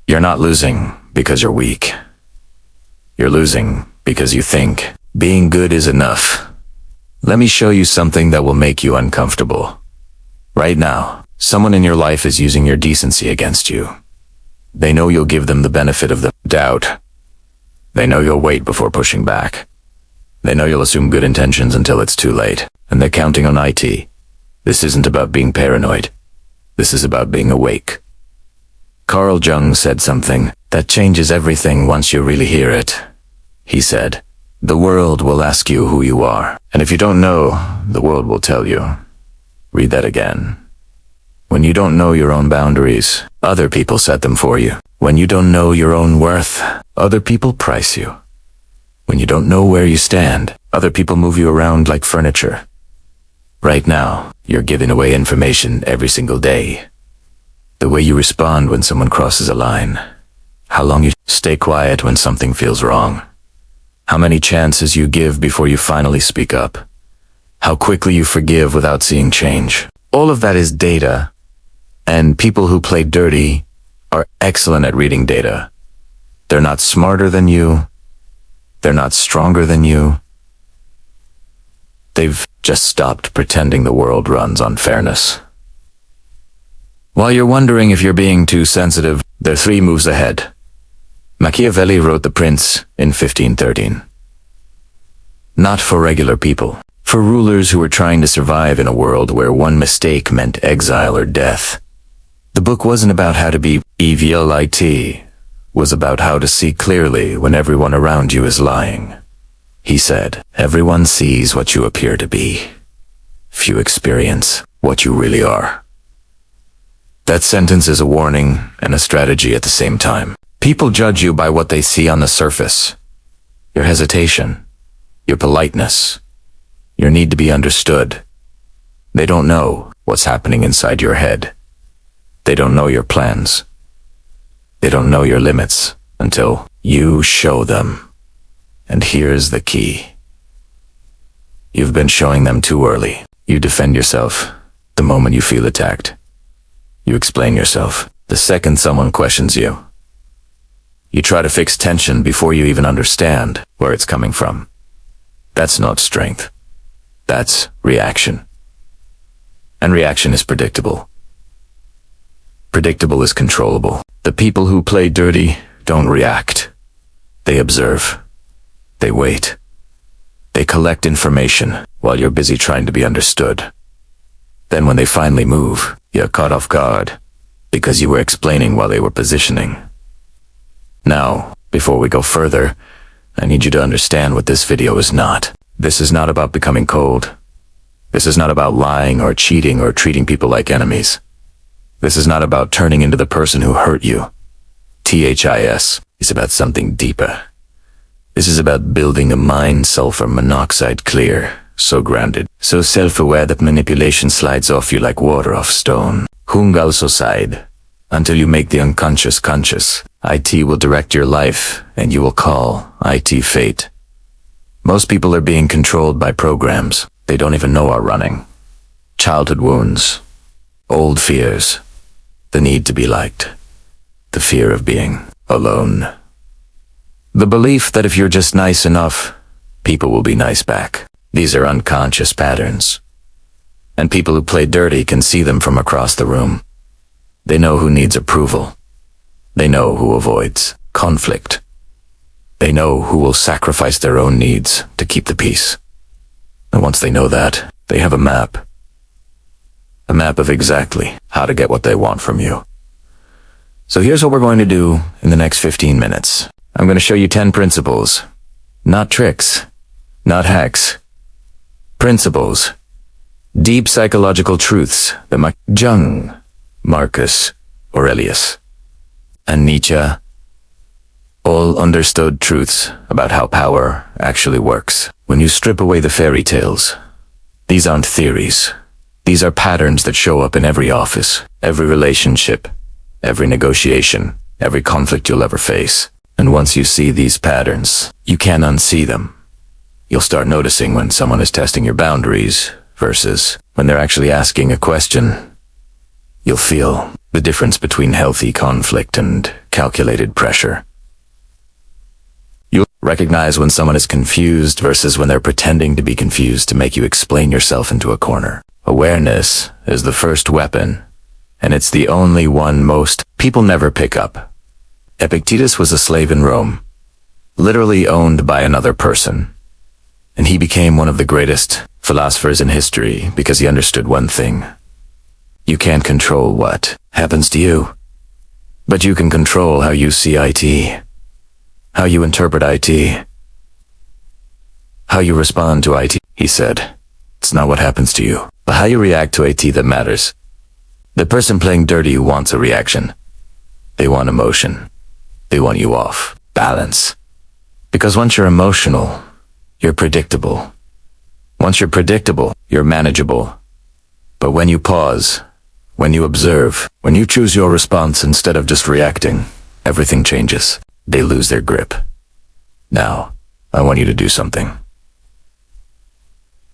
You're not losing because you're weak. You're losing because you think being good is enough. Let me show you something that will make you uncomfortable. Right now, someone in your life is using your decency against you. They know you'll give them the benefit of the doubt. They know you'll wait before pushing back. They know you'll assume good intentions until it's too late, and they're counting on it. This isn't about being paranoid. This is about being awake. Carl Jung said something that changes everything once you really hear it. He said, "The world will ask you who you are, and if you don't know, the world will tell you." Read that again. When you don't know your own boundaries, other people set them for you. When you don't know your own worth, other people price you. When you don't know where you stand, other people move you around like furniture. Right now, you're giving away information every single day. The way you respond when someone crosses a line. How long you stay quiet when something feels wrong. How many chances you give before you finally speak up. How quickly you forgive without seeing change. All of that is data, and people who play dirty are excellent at reading data. They're not smarter than you. They're not stronger than you. They've just stopped pretending the world runs on fairness. While you're wondering if you're being too sensitive, they're 3 moves ahead. Machiavelli wrote The Prince in 1513. Not for regular people, for rulers who were trying to survive in a world where one mistake meant exile or death. The book wasn't about how to be evil, it was about how to see clearly when everyone around you is lying. He said, "Everyone sees what you appear to be. Few experience what you really are." That sentence is a warning and a strategy at the same time. People judge you by what they see on the surface. Your hesitation, your politeness, your need to be understood. They don't know what's happening inside your head. They don't know your plans. They don't know your limits until you show them. And here's the key. You've been showing them too early. You defend yourself the moment you feel attacked. You explain yourself the second someone questions you. You try to fix tension before you even understand where it's coming from. That's not strength. That's reaction. And reaction is predictable. Predictable is controllable. The people who play dirty don't react. They observe. They wait. They collect information while you're busy trying to be understood. Then when they finally move, you're caught off guard because you were explaining while they were positioning. Now, before we go further, I need you to understand what this video is not. This is not about becoming cold. This is not about lying or cheating or treating people like enemies. This is not about turning into the person who hurt you. THIS is about something deeper. This is about building a mind sulfur monoxide clear, so grounded, so self-aware that manipulation slides off you like water off stone. Jung also sighed, until you make the unconscious conscious. IT will direct your life, and you will call IT fate. Most people are being controlled by programs they don't even know are running. Childhood wounds, old fears, the need to be liked, the fear of being alone. The belief that if you're just nice enough, people will be nice back. These are unconscious patterns. And people who play dirty can see them from across the room. They know who needs approval. They know who avoids conflict. They know who will sacrifice their own needs to keep the peace. And once they know that, they have a map. A map of exactly how to get what they want from you. So here's what we're going to do in the next 15 minutes. I'm going to show you 10 principles. Not tricks. Not hacks. Principles. Deep psychological truths that Jung, Marcus Aurelius, and Nietzsche all understood truths about how power actually works. When you strip away the fairy tales, these aren't theories. These are patterns that show up in every office, every relationship, every negotiation, every conflict you'll ever face. And once you see these patterns, you can't unsee them. You'll start noticing when someone is testing your boundaries versus when they're actually asking a question. You'll feel The difference between healthy conflict and calculated pressure. You'll recognize when someone is confused versus when they're pretending to be confused to make you explain yourself into a corner. Awareness is the first weapon, and it's the only one most people never pick up. Epictetus was a slave in Rome, literally owned by another person, and he became one of the greatest philosophers in history because he understood one thing. You can't control what happens to you, but you can control how you see IT, how you interpret IT, how you respond to IT. He said, it's not what happens to you, but how you react to IT that matters. The person playing dirty wants a reaction. They want emotion. They want you off balance. Because once you're emotional, you're predictable. Once you're predictable, you're manageable. But when you pause, when you observe, when you choose your response instead of just reacting, everything changes. They lose their grip. Now, I want you to do something.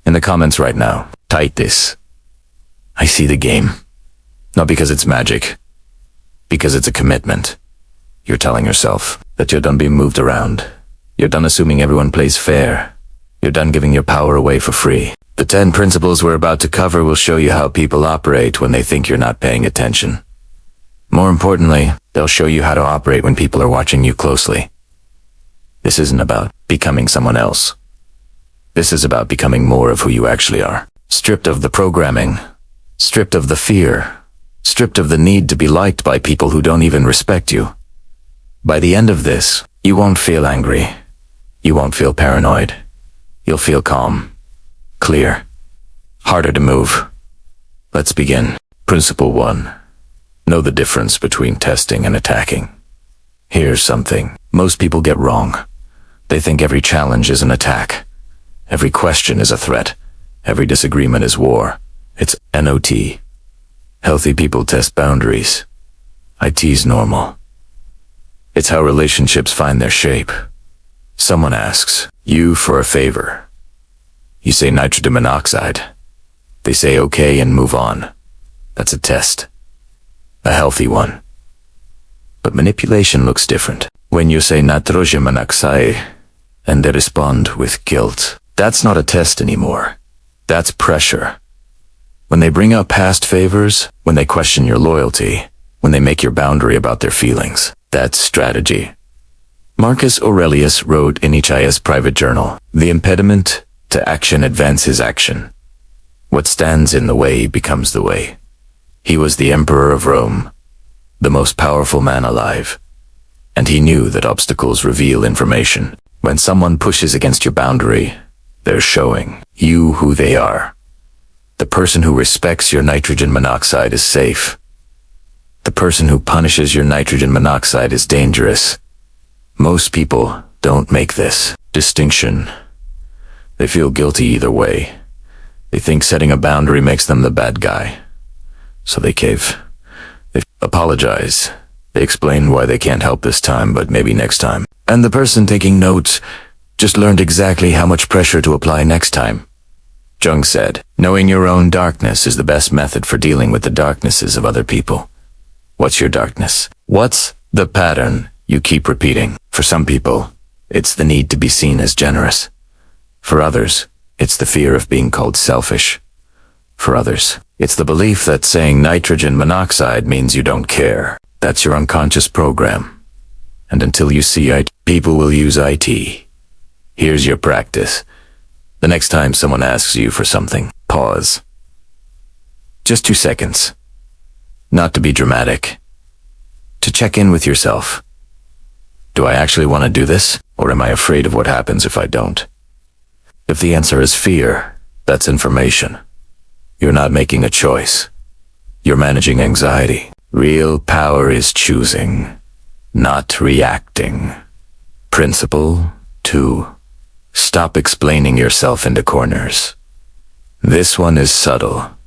In the comments right now, type this. I see the game. Not because it's magic. Because it's a commitment. You're telling yourself that you're done being moved around. You're done assuming everyone plays fair. You're done giving your power away for free. The 10 principles we're about to cover will show you how people operate when they think you're not paying attention. More importantly, they'll show you how to operate when people are watching you closely. This isn't about becoming someone else. This is about becoming more of who you actually are. Stripped of the programming, stripped of the fear, stripped of the need to be liked by people who don't even respect you. By the end of this, you won't feel angry. You won't feel paranoid. You'll feel calm, clear, harder to move. Let's begin. Principle 1. Know the difference between testing and attacking. Here's something most people get wrong. They think every challenge is an attack. Every question is a threat. Every disagreement is war. It's NOT. Healthy people test boundaries. IT's normal. It's how relationships find their shape. Someone asks you for a favor. You say nitrogen monoxide. They say okay and move on. That's a test. A healthy one. But manipulation looks different. When you say nitrogen monoxide and they respond with guilt, that's not a test anymore. That's pressure. When they bring up past favors, when they question your loyalty, when they make your boundary about their feelings, that's strategy. Marcus Aurelius wrote in each private journal, the impediment to action advances action. What stands in the way becomes the way. He was the emperor of Rome, the most powerful man alive. And he knew that obstacles reveal information. When someone pushes against your boundary, they're showing you who they are. The person who respects your nitrogen monoxide is safe. The person who punishes your nitrogen monoxide is dangerous. Most people don't make this distinction. They feel guilty either way. They think setting a boundary makes them the bad guy. So they cave. They apologize. They explain why they can't help this time, but maybe next time. And the person taking notes just learned exactly how much pressure to apply next time. Jung said, knowing your own darkness is the best method for dealing with the darknesses of other people. What's your darkness? What's the pattern you keep repeating? For some people, it's the need to be seen as generous. For others, it's the fear of being called selfish. For others, it's the belief that saying nitrogen monoxide means you don't care. That's your unconscious program. And until you see it, people will use IT. Here's your practice. The next time someone asks you for something, pause. Just 2 seconds. Not to be dramatic. To check in with yourself. Do I actually want to do this, or am I afraid of what happens if I don't? If the answer is fear, that's information. You're not making a choice. You're managing anxiety. Real power is choosing, not reacting. Principle 2. Stop explaining yourself into corners. This one is subtle,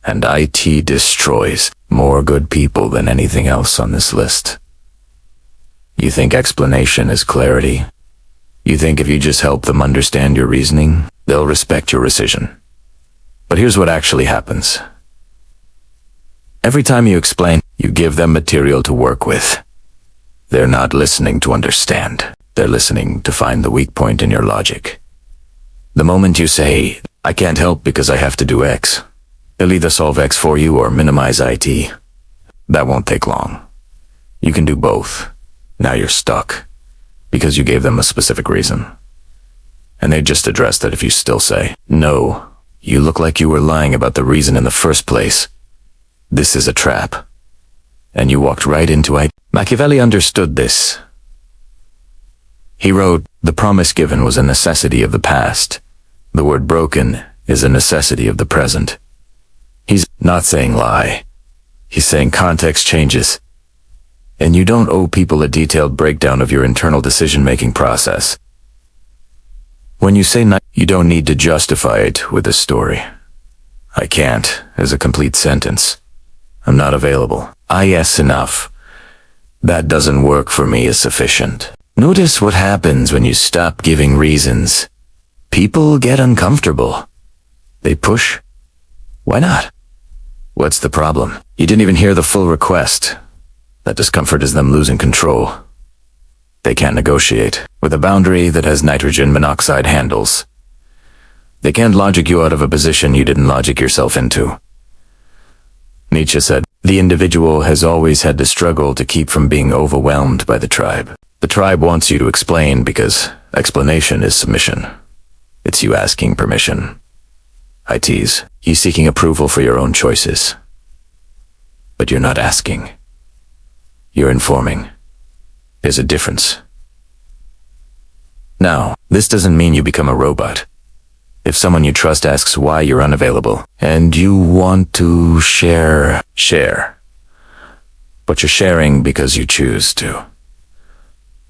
and IT destroys more good people than anything else on this list. You think explanation is clarity? You think if you just help them understand your reasoning, they'll respect your decision. But here's what actually happens. Every time you explain, You give them material to work with. They're not listening to understand. They're listening to find the weak point in your logic. The moment you say, I can't help because I have to do X, they'll either solve X for you or minimize IT. That won't take long. You can do both. Now you're stuck, because you gave them a specific reason. And they just addressed it if you still say, no, you look like you were lying about the reason in the first place. This is a trap. And you walked right into it. Machiavelli understood this. He wrote, the promise given was a necessity of the past. The word broken is a necessity of the present. He's not saying lie. He's saying context changes. And you don't owe people a detailed breakdown of your internal decision-making process. When you say not, you don't need to justify it with a story. I can't, as a complete sentence. I'm not available. Yes, enough. That doesn't work for me is sufficient. Notice what happens when you stop giving reasons. People get uncomfortable. They push. Why not? What's the problem? You didn't even hear the full request. That discomfort is them losing control. They can't negotiate with a boundary that has nitrogen monoxide handles. They can't logic you out of a position you didn't logic yourself into. Nietzsche said, the individual has always had to struggle to keep from being overwhelmed by the tribe. The tribe wants you to explain because explanation is submission. It's you asking permission. I tease, you seeking approval for your own choices. But you're not asking. You're informing. There's a difference. Now, this doesn't mean you become a robot. If someone you trust asks why you're unavailable, and you want to share. But you're sharing because you choose to.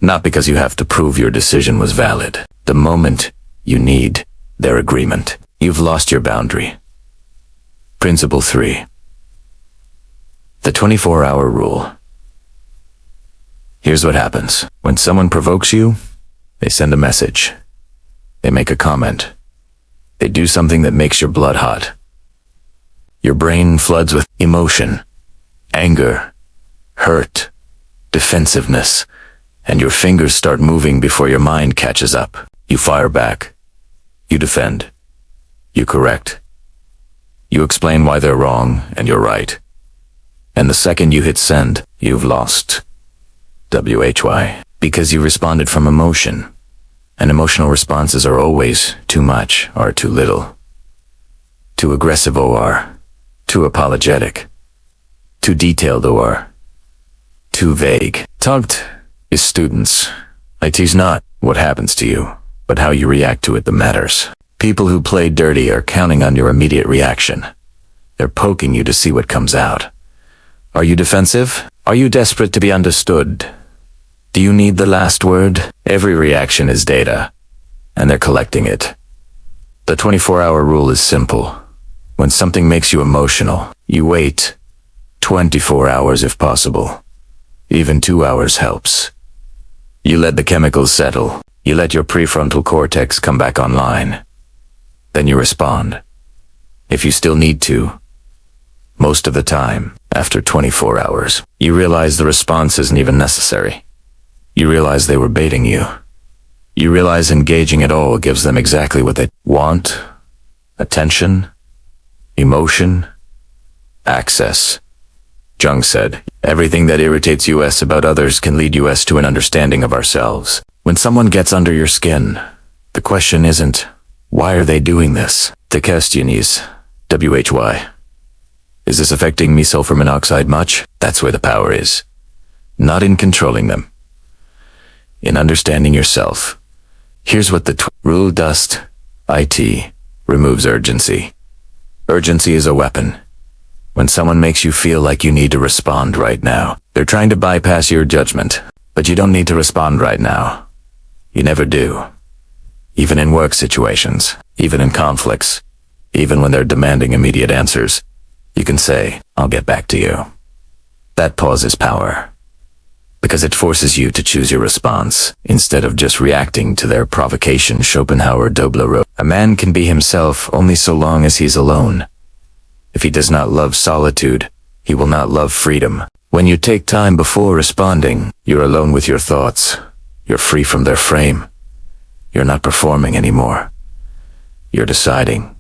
Not because you have to prove your decision was valid. The moment you need their agreement, you've lost your boundary. Principle 3. The 24-hour rule. Here's what happens. When someone provokes you, they send a message. They make a comment. They do something that makes your blood hot. Your brain floods with emotion, anger, hurt, defensiveness, and your fingers start moving before your mind catches up. You fire back. You defend. You correct. You explain why they're wrong and you're right. And the second you hit send, you've lost. WHY. Because you responded from emotion. And emotional responses are always too much or too little. Too aggressive or too apologetic. Too detailed or too vague. Tugged is students. IT's not what happens to you, but how you react to it that matters. People who play dirty are counting on your immediate reaction. They're poking you to see what comes out. Are you defensive? Are you desperate to be understood? Do you need the last word? Every reaction is data, and they're collecting it. The 24-hour rule is simple. When something makes you emotional, you wait 24 hours if possible. Even 2 hours helps. You let the chemicals settle. You let your prefrontal cortex come back online. Then you respond. If you still need to. Most of the time, after 24 hours, you realize the response isn't even necessary. You realize they were baiting you. You realize engaging at all gives them exactly what they want. Attention, emotion, access. Jung said, everything that irritates us about others can lead us to an understanding of ourselves. When someone gets under your skin, the question isn't, why are they doing this? The question is, WHY. Is this affecting me sulfur monoxide much? That's where the power is. Not in controlling them. In understanding yourself. Here's what the rule does. IT removes urgency. Urgency is a weapon. When someone makes you feel like you need to respond right now, they're trying to bypass your judgment. But you don't need to respond right now. You never do. Even in work situations, even in conflicts, even when they're demanding immediate answers, you can say, I'll get back to you. That pause is power. Because it forces you to choose your response, instead of just reacting to their provocation. Schopenhauer Dobler wrote, a man can be himself only so long as he's alone. If he does not love solitude, He will not love freedom. When you take time before responding, you're alone with your thoughts. You're free from their frame. You're not performing anymore. You're deciding.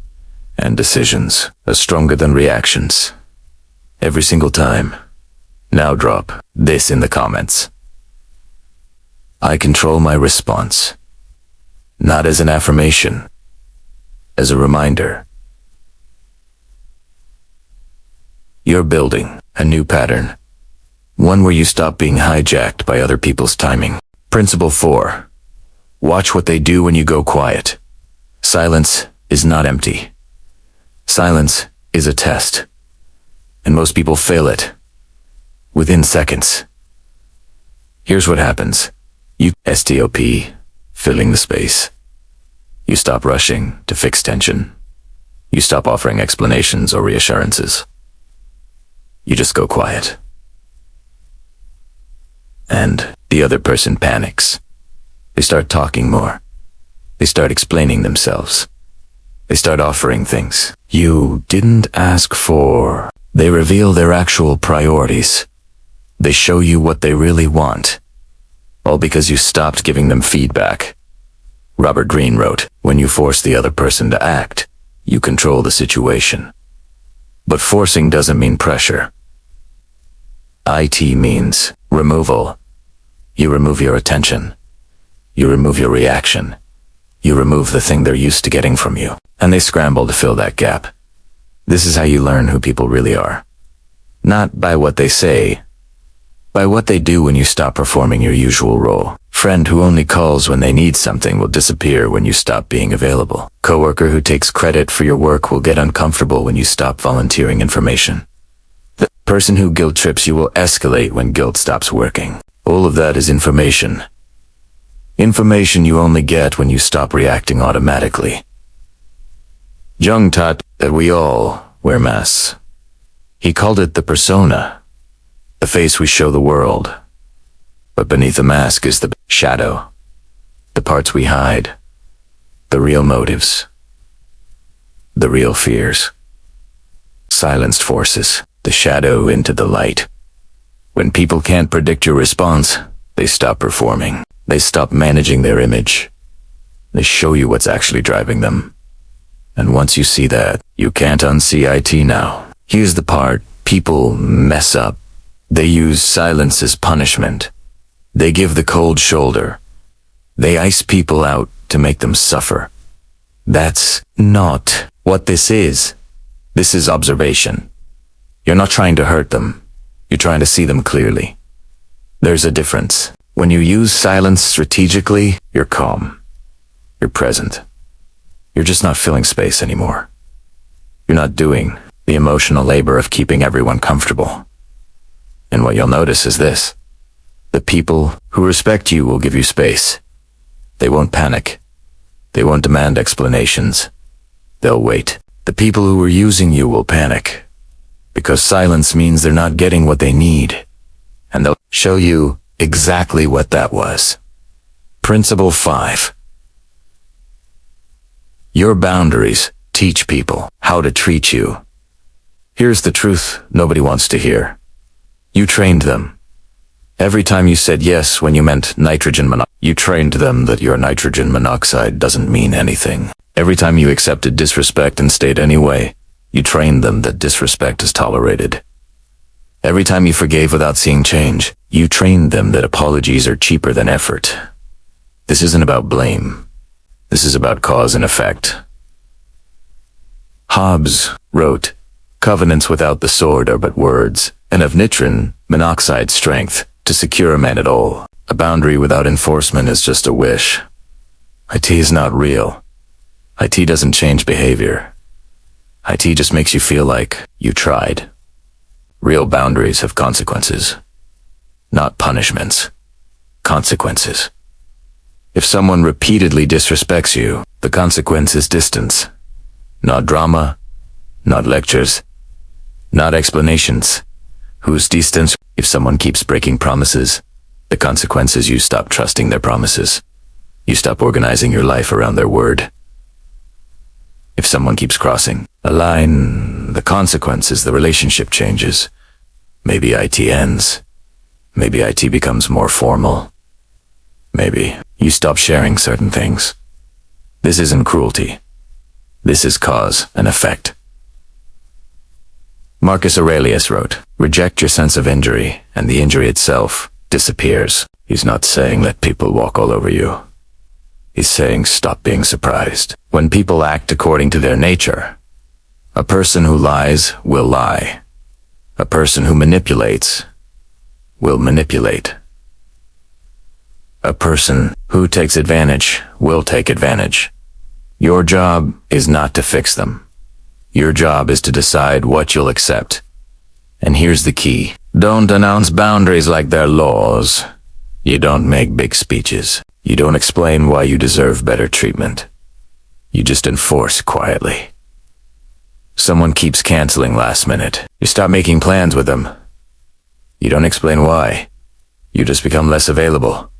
And decisions are stronger than reactions. Every single time. Now drop this in the comments. I control my response. Not as an affirmation. As a reminder. You're building a new pattern. One where you stop being hijacked by other people's timing. Principle 4. Watch what they do when you go quiet. Silence is not empty. Silence is a test. And most people fail it. Within seconds. Here's what happens. You stop filling the space. You stop rushing to fix tension. You stop offering explanations or reassurances. You just go quiet. And the other person panics. They start talking more. They start explaining themselves. They start offering things you didn't ask for. They reveal their actual priorities. They show you what they really want. All because you stopped giving them feedback. Robert Greene wrote, when you force the other person to act, you control the situation. But forcing doesn't mean pressure. IT means removal. You remove your attention. You remove your reaction. You remove the thing they're used to getting from you. And they scramble to fill that gap. This is how you learn who people really are. Not by what they say, by what they do when you stop performing your usual role. Friend who only calls when they need something will disappear when you stop being available. Coworker who takes credit for your work will get uncomfortable when you stop volunteering information. The person who guilt trips you will escalate when guilt stops working. All of that is information. Information you only get when you stop reacting automatically. Jung taught that we all wear masks. He called it the persona, the face we show the world. But beneath the mask is the shadow, the parts we hide, the real motives, the real fears. Silenced forces the shadow into the light. When people can't predict your response, they stop performing. They stop managing their image. They show you what's actually driving them. And once you see that, you can't unsee IT now. Here's the part people mess up. They use silence as punishment. They give the cold shoulder. They ice people out to make them suffer. That's not what this is. This is observation. You're not trying to hurt them. You're trying to see them clearly. There's a difference. When you use silence strategically, you're calm. You're present. You're just not filling space anymore. You're not doing the emotional labor of keeping everyone comfortable. And what you'll notice is this. The people who respect you will give you space. They won't panic. They won't demand explanations. They'll wait. The people who are using you will panic. Because silence means they're not getting what they need. And they'll show you exactly what that was. Principle 5. Your boundaries teach people how to treat you. Here's the truth nobody wants to hear. You trained them. Every time you said yes when you meant nitrogen monoxide, you trained them that your nitrogen monoxide doesn't mean anything. Every time you accepted disrespect and stayed anyway, you trained them that disrespect is tolerated. Every time you forgave without seeing change, you trained them that apologies are cheaper than effort. This isn't about blame. This is about cause and effect. Hobbes wrote, "Covenants without the sword are but words, and of nitrogen monoxide strength to secure a man at all. A boundary without enforcement is just a wish." IT is not real. IT doesn't change behavior. IT just makes you feel like you tried. Real boundaries have consequences. Not punishments. Consequences. If someone repeatedly disrespects you, the consequence is distance. Not drama, not lectures, not explanations. Whose distance? If someone keeps breaking promises, the consequence is you stop trusting their promises. You stop organizing your life around their word. If someone keeps crossing a line, the consequence is the relationship changes. Maybe IT ends. Maybe IT becomes more formal. Maybe you stop sharing certain things. This isn't cruelty. This is cause and effect. Marcus Aurelius wrote, "Reject your sense of injury, and the injury itself disappears." He's not saying let people walk all over you. He's saying stop being surprised. When people act according to their nature, a person who lies will lie. A person who manipulates will manipulate. A person who takes advantage will take advantage. Your job is not to fix them. Your job is to decide what you'll accept. And here's the key. Don't announce boundaries like they're laws. You don't make big speeches. You don't explain why you deserve better treatment. You just enforce quietly. Someone keeps canceling last minute. You stop making plans with them. You don't explain why. You just become less available.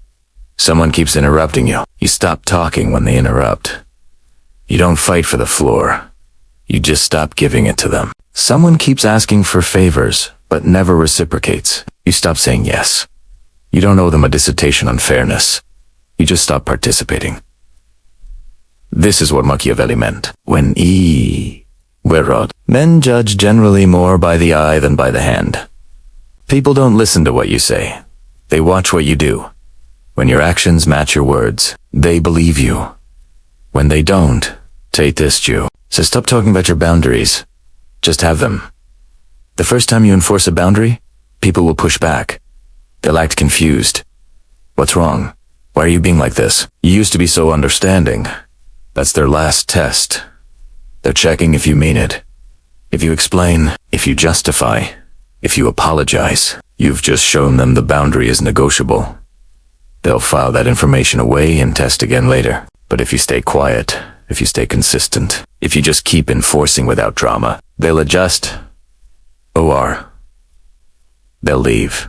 Someone keeps interrupting you. You stop talking when they interrupt. You don't fight for the floor. You just stop giving it to them. Someone keeps asking for favors, but never reciprocates. You stop saying yes. You don't owe them a dissertation on fairness. You just stop participating. This is what Machiavelli meant when he wrote, "Men judge generally more by the eye than by the hand." People don't listen to what you say. They watch what you do. When your actions match your words, they believe you. When they don't, they test you. So stop talking about your boundaries. Just have them. The first time you enforce a boundary, people will push back. They'll act confused. What's wrong? Why are you being like this? You used to be so understanding. That's their last test. They're checking if you mean it. If you explain, if you justify, if you apologize, you've just shown them the boundary is negotiable. They'll file that information away and test again later. But if you stay quiet, if you stay consistent, if you just keep enforcing without drama, they'll adjust. Or they'll leave.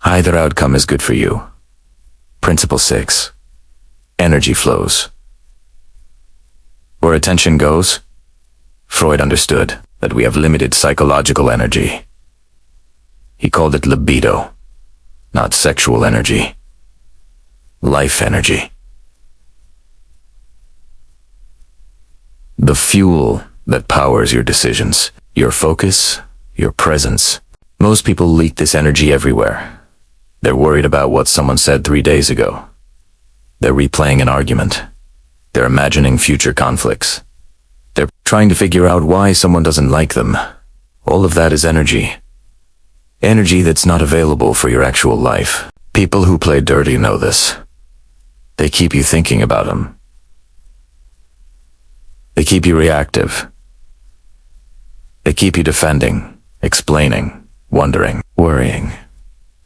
Either outcome is good for you. Principle 6. Energy flows. Where attention goes, Freud understood that we have limited psychological energy. He called it libido, not sexual energy. Life energy. The fuel that powers your decisions, your focus, your presence. Most people leak this energy everywhere. They're worried about what someone said 3 days ago. They're replaying an argument. They're imagining future conflicts. They're trying to figure out why someone doesn't like them. All of that is energy. Energy that's not available for your actual life. People who play dirty know this. They keep you thinking about them. They keep you reactive. They keep you defending, explaining, wondering, worrying.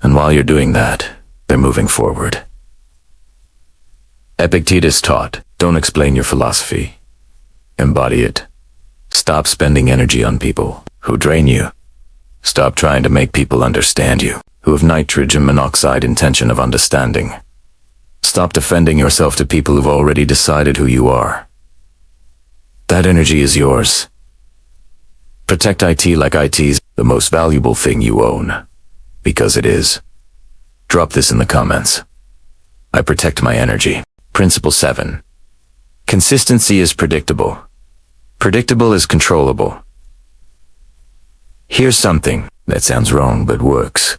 And while you're doing that, they're moving forward. Epictetus taught, don't explain your philosophy. Embody it. Stop spending energy on people who drain you. Stop trying to make people understand you, who have nitrogen monoxide intention of understanding. Stop defending yourself to people who've already decided who you are. That energy is yours. Protect IT like IT's the most valuable thing you own. Because it is. Drop this in the comments. I protect my energy. Principle 7. Consistency is predictable. Predictable is controllable. Here's something that sounds wrong but works.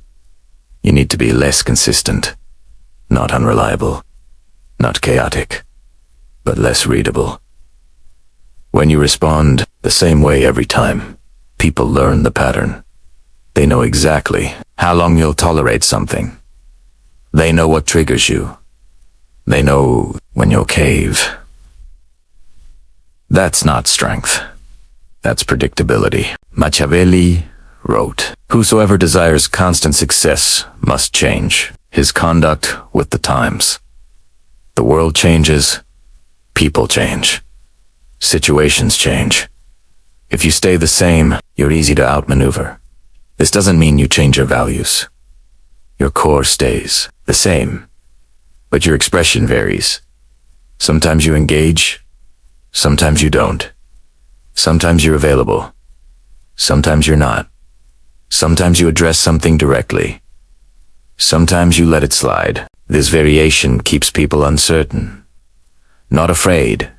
You need to be less consistent. Not unreliable. Not chaotic. But less readable. When you respond the same way every time, people learn the pattern. They know exactly how long you'll tolerate something. They know what triggers you. They know when you'll cave. That's not strength. That's predictability. Machiavelli wrote, "Whosoever desires constant success must change his conduct with the times." The world changes, people change, situations change. If you stay the same, you're easy to outmaneuver. This doesn't mean you change your values. Your core stays the same, but your expression varies. Sometimes you engage, sometimes you don't. Sometimes you're available, sometimes you're not. Sometimes you address something directly. Sometimes you let it slide. This variation keeps people uncertain. Not afraid,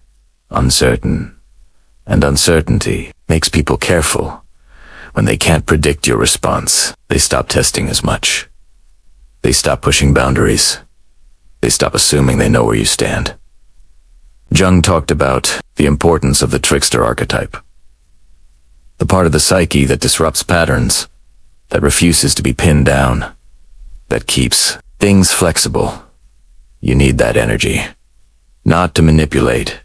uncertain. And uncertainty makes people careful. When they can't predict your response, they stop testing as much. They stop pushing boundaries. They stop assuming they know where you stand. Jung talked about the importance of the trickster archetype. The part of the psyche that disrupts patterns, that refuses to be pinned down, that keeps things flexible. You need that energy. Not to manipulate,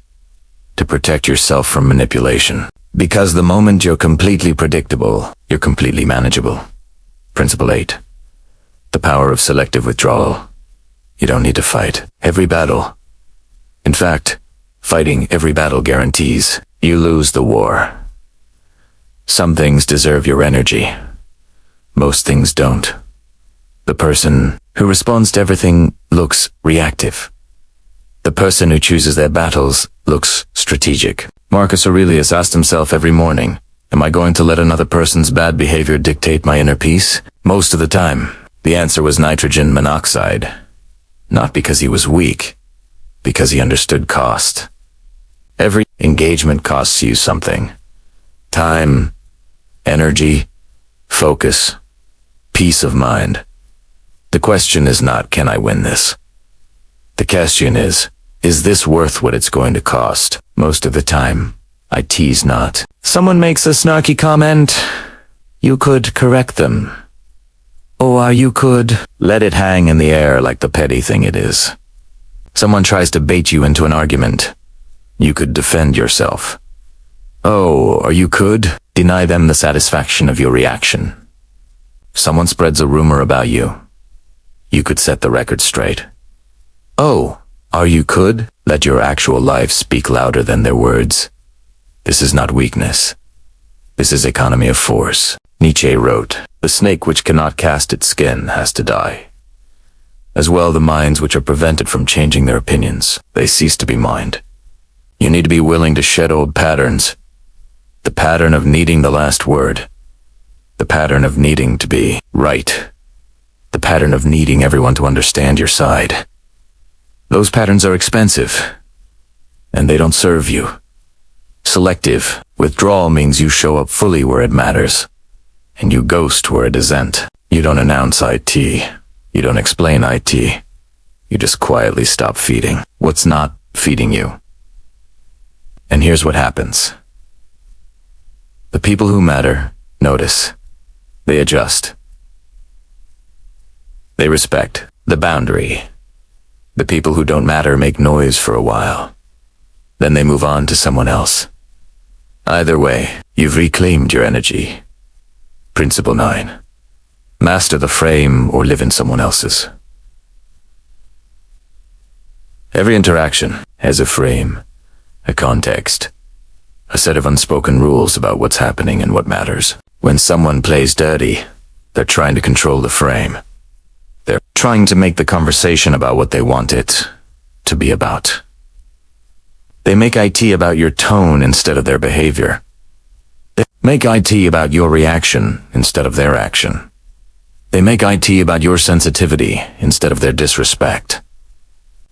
to protect yourself from manipulation. Because the moment you're completely predictable, you're completely manageable. Principle 8. The power of selective withdrawal. You don't need to fight every battle. In fact, fighting every battle guarantees you lose the war. Some things deserve your energy. Most things don't. The person who responds to everything looks reactive. The person who chooses their battles looks strategic. Marcus Aurelius asked himself every morning, am I going to let another person's bad behavior dictate my inner peace? Most of the time, the answer was nitrogen monoxide. Not because he was weak, because he understood cost. Every engagement costs you something. Time, energy, focus, peace of mind. The question is not, can I win this? The question is this worth what it's going to cost? Most of the time, I tease not. Someone makes a snarky comment. You could correct them. Or you could let it hang in the air like the petty thing it is. Someone tries to bait you into an argument. You could defend yourself. Or you could deny them the satisfaction of your reaction. Someone spreads a rumor about you. You could set the record straight. Or you could let your actual life speak louder than their words. This is not weakness. This is economy of force. Nietzsche wrote, the snake which cannot cast its skin has to die. As well, the minds which are prevented from changing their opinions, they cease to be mind. You need to be willing to shed old patterns. The pattern of needing the last word. The pattern of needing to be right. The pattern of needing everyone to understand your side. Those patterns are expensive, and they don't serve you. Selective withdrawal means you show up fully where it matters, and you ghost where it isn't. You don't announce IT. You don't explain IT. You just quietly stop feeding what's not feeding you. And here's what happens. The people who matter notice. They adjust. They respect the boundary. The people who don't matter make noise for a while. Then they move on to someone else. Either way, you've reclaimed your energy. Principle 9. Master the frame or live in someone else's. Every interaction has a frame, a context, a set of unspoken rules about what's happening and what matters. When someone plays dirty, they're trying to control the frame. They're trying to make the conversation about what they want it to be about. They make IT about your tone instead of their behavior. They make IT about your reaction instead of their action. They make IT about your sensitivity instead of their disrespect.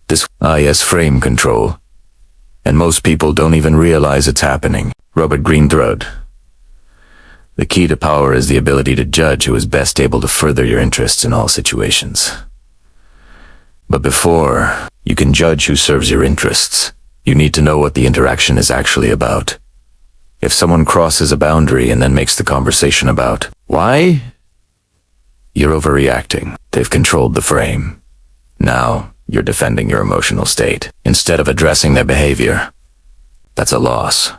This is frame control, and most people don't even realize it's happening. Robert Greene wrote, the key to power is the ability to judge who is best able to further your interests in all situations. But before you can judge who serves your interests, you need to know what the interaction is actually about. If someone crosses a boundary and then makes the conversation about why, you're overreacting. They've controlled the frame. Now you're defending your emotional state instead of addressing their behavior. That's a loss.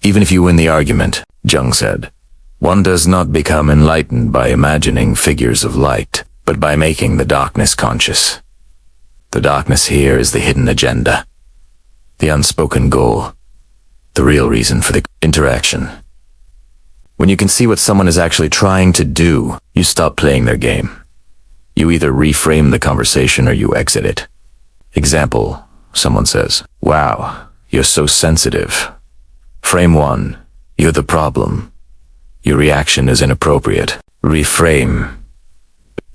Even if you win the argument, Jung said, one does not become enlightened by imagining figures of light, but by making the darkness conscious. The darkness here is the hidden agenda, the unspoken goal, the real reason for the interaction. When you can see what someone is actually trying to do, you stop playing their game. You either reframe the conversation or you exit it. Example, someone says, wow, you're so sensitive. Frame 1, you're the problem. Your reaction is inappropriate. Reframe.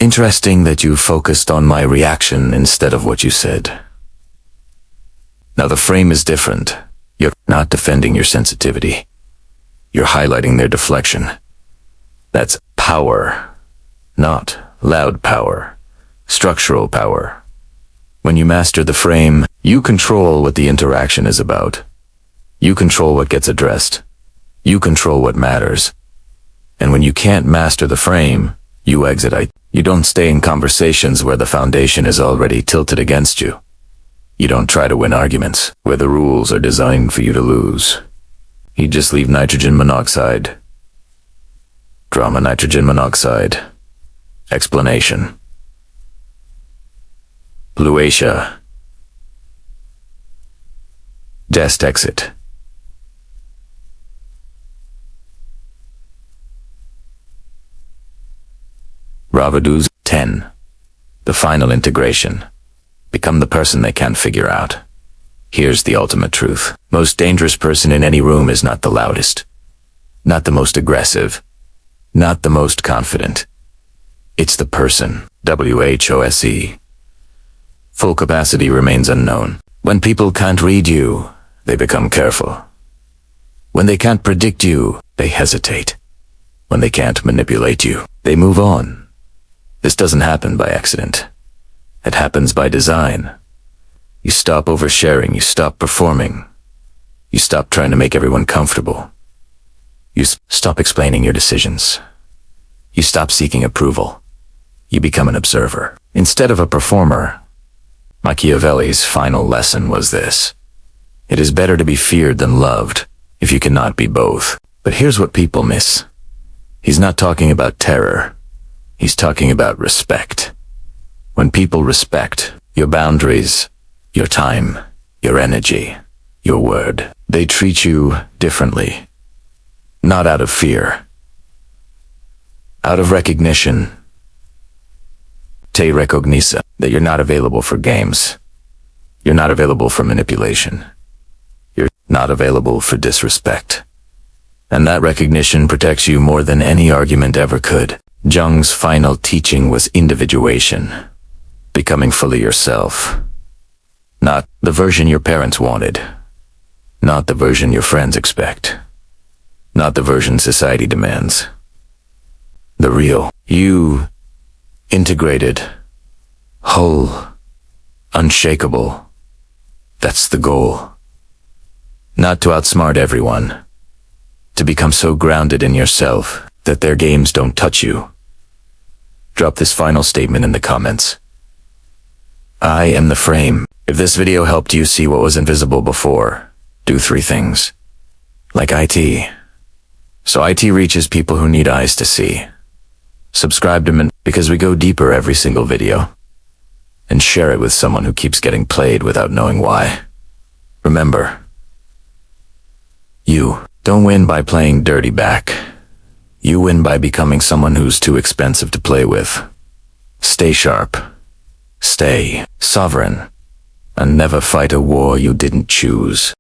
Interesting that you focused on my reaction instead of what you said. Now the frame is different. You're not defending your sensitivity. You're highlighting their deflection. That's power, not loud power, structural power. When you master the frame, you control what the interaction is about. You control what gets addressed. You control what matters. And when you can't master the frame, you exit. You don't stay in conversations where the foundation is already tilted against you. You don't try to win arguments where the rules are designed for you to lose. You just leave nitrogen monoxide. Drama nitrogen monoxide. Explanation. Bluatia. Dest exit. Ravaduz 10. The final integration. Become the person they can't figure out. Here's the ultimate truth. Most dangerous person in any room is not the loudest. Not the most aggressive. Not the most confident. It's the person. WHOSE. Full capacity remains unknown. When people can't read you, they become careful. When they can't predict you, they hesitate. When they can't manipulate you, they move on. This doesn't happen by accident. It happens by design. You stop oversharing, you stop performing. You stop trying to make everyone comfortable. You stop explaining your decisions. You stop seeking approval. You become an observer instead of a performer. Machiavelli's final lesson was this. It is better to be feared than loved, if you cannot be both. But here's what people miss. He's not talking about terror. He's talking about respect. When people respect your boundaries, your time, your energy, your word, they treat you differently. Not out of fear. Out of recognition. Te recognisa, that you're not available for games. You're not available for manipulation. You're not available for disrespect. And that recognition protects you more than any argument ever could. Jung's final teaching was individuation. Becoming fully yourself. Not the version your parents wanted. Not the version your friends expect. Not the version society demands. The real you, integrated, whole, unshakable. That's the goal. Not to outsmart everyone. To become so grounded in yourself that their games don't touch you. Drop this final statement in the comments. I am the frame. If this video helped you see what was invisible before, do 3 things. Like IT. So IT reaches people who need eyes to see. Subscribe to me because we go deeper every single video. And share it with someone who keeps getting played without knowing why. Remember, you don't win by playing dirty back. You win by becoming someone who's too expensive to play with. Stay sharp. Stay sovereign. And never fight a war you didn't choose.